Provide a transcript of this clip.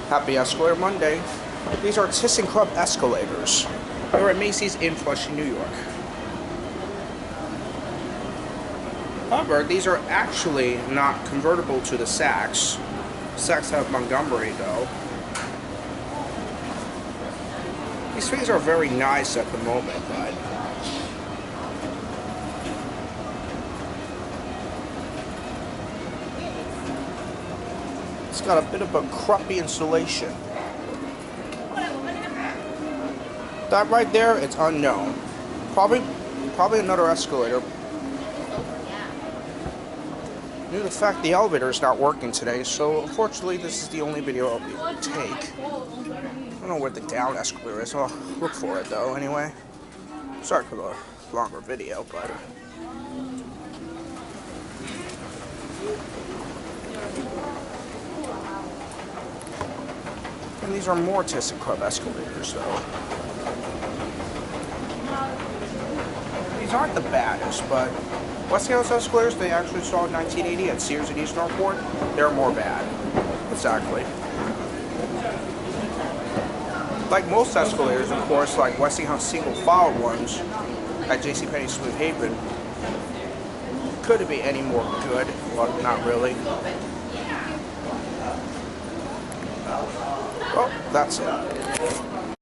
Happy Escalator Monday. These are ThyssenKrupp Escalators. They're at Macy's in Flushing, New York. However, these are actually not convertible to the Sachs. Sachs have Montgomery though. These things are very nice at the moment, but it's got a bit of a crappy insulation. That right there, it's unknown. Probably another escalator. Due to the fact the elevator is not working today, so unfortunately this is the only video I'll be able to take. I don't know where the down escalator is. I'll look for it though anyway. Sorry for the longer video, but and these are more ThyssenKrupp escalators though. These aren't the baddest, but Westinghouse escalators they actually saw in 1980 at Sears and East Northport, they're more bad. Exactly. Like most escalators, of course, like Westinghouse single file ones at JCPenney Smooth Haven, could it be any more good, but not really. Well, that's it.